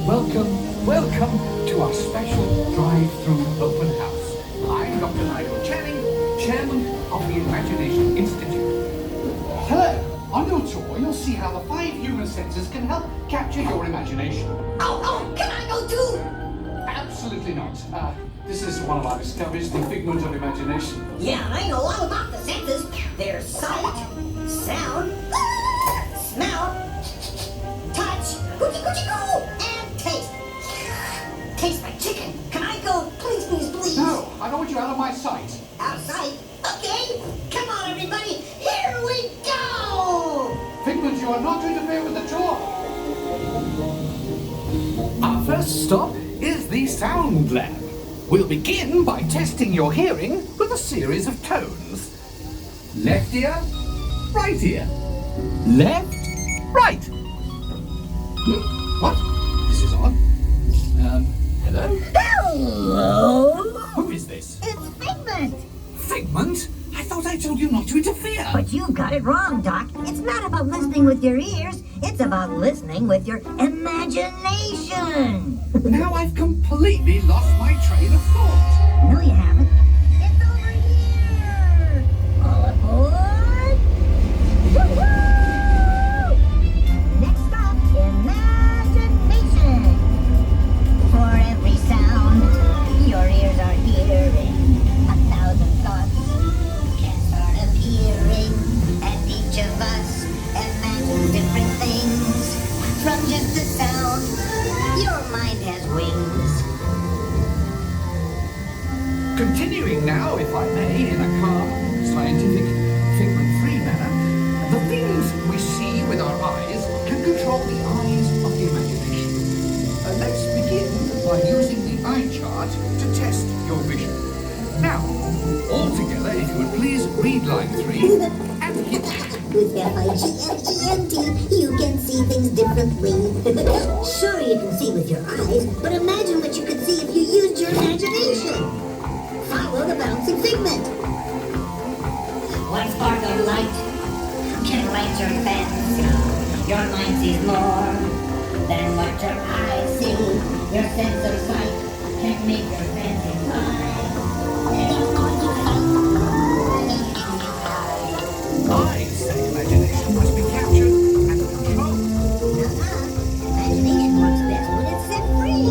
Welcome to our special drive-through open house. I'm Dr. Nigel Channing, Chairman of the Imagination Institute. Hello. On your tour, you'll see how the 5 human senses can help capture your imagination. Oh, can I go too? Absolutely not. This is one of our discoveries, the figment of imagination. Yeah, I know all about the senses. There's sight, sound, smell, touch, coochie-coochie-coo, and taste. Taste my chicken. Can I go? Please, please, please. No, I don't want you out of my sight. Outside? Okay. Come on, everybody. Here we go. Figment, you are not to interfere with the tour. Our first stop is the sound lab. We'll begin by testing your hearing with a series of tones. Left ear, right ear. Left, right. What? This is odd. Hello? Hello? Who is this? It's Figment. Figment? I thought I told you not to interfere. But you got it wrong, Doc. It's not about listening with your ears. It's about listening with your imagination. Now I've completely lost my train of thought. No, you haven't. It's over here. All aboard. Woo-hoo! Next stop, imagination. For every sound your ears are hearing, 1,000 thoughts can start appearing, and each of us imagines different things from just a sound. Your mind has wings. Continuing now, if I may, in a calm, scientific, figment-free manner, the things we see with our eyes can control the eyes of the imagination. Let's begin by using the eye chart to test your vision. Now, all together, if you would please read line 3 and hit it. With F-I-G-M-E-N-T, you can see things differently. Sure, you can see with your eyes, but imagine what you could see if you used your imagination. Follow the bouncing figment. One spark of light can light your fancy. Your mind sees more than what your eyes see. Your sense of sight can make your fancy fly. I say imagination must be captured and controlled. Imagination works best when it's set free.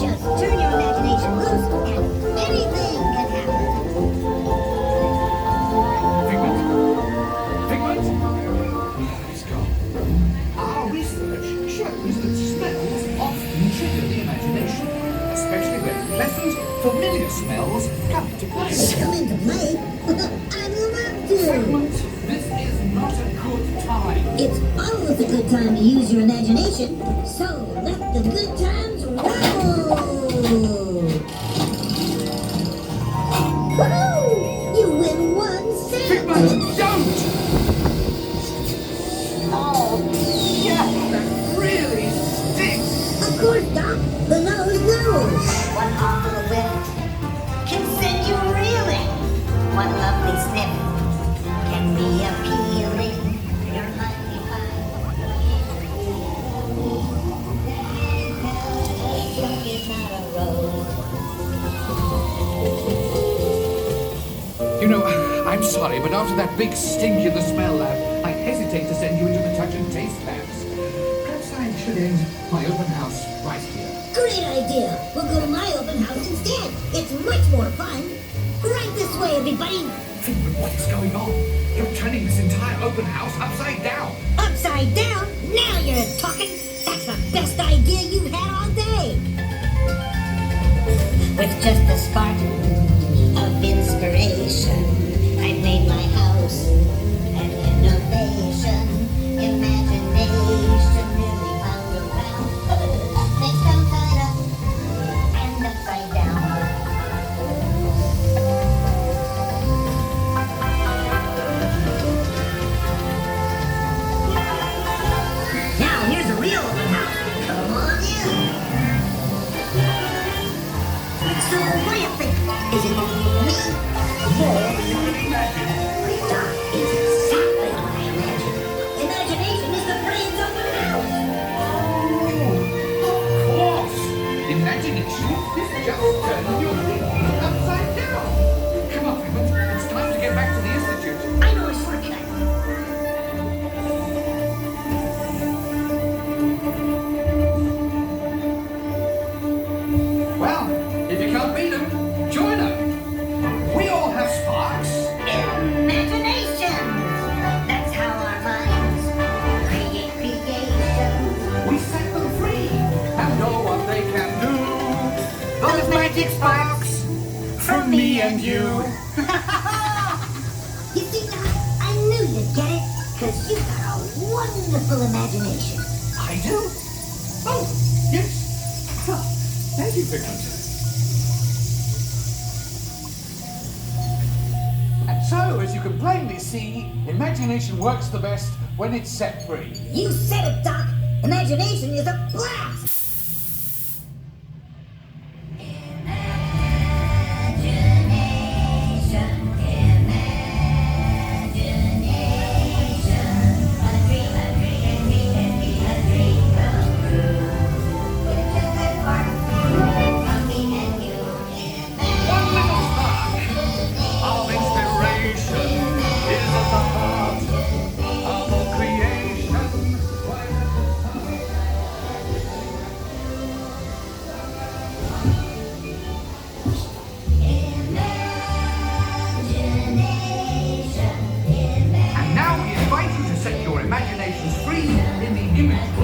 Just turn your imagination loose and anything can happen. Figment? It's gone. Our research shows that smells often trigger the imagination, especially when pleasant, familiar smells come into play. Come into play? I'd love to. Figment, this is not a good time. It's always a good time to use your imagination, so let the good times roll! Woohoo! You win 1 cent! Figment, don't! Oh, yeah, that really stinks. Of course, Doc. The nose knows. One awful whiff can send you reeling. One lovely sniff can be appealing. Your mind be fine. Smoke is not a road. You know, I'm sorry, but after that big stink in the smell lab, I hesitate to send you into the touch and taste labs. Perhaps I should end my open house right here. Great idea. We'll go to my open house instead. It's much more fun. Right this way, everybody. Figment, what is going on? You're turning this entire open house upside down. Upside down? Now you're talking. That's the best idea you've had all day. With just a spark of inspiration, I made my house an innovation. Imagination really found around. Things come tied up and upside down. Now here's a real open house. Come on in. So what do you think? Is it me? Doc, it's exactly what I imagined. Imagination is the brains open house. just turning your thinking upside down. Come on, Figment. It's time to get back to the Institute. I know a shortcut. Well, if you can't beat them, join them. We all have sparks. Imagination! That's how our minds create creations. We set them free and know what they can do. Those magic sparks from me and you. You see, Doc, I knew you'd get it, because you've got a wonderful imagination. I do? Oh, yes. Huh. Thank you, Figment. And so, as you can plainly see, imagination works the best when it's set free. You said it, Doc. Imagination is a blast. One little spark of inspiration is at the heart of all creation. And now we invite you to set your imaginations free in the image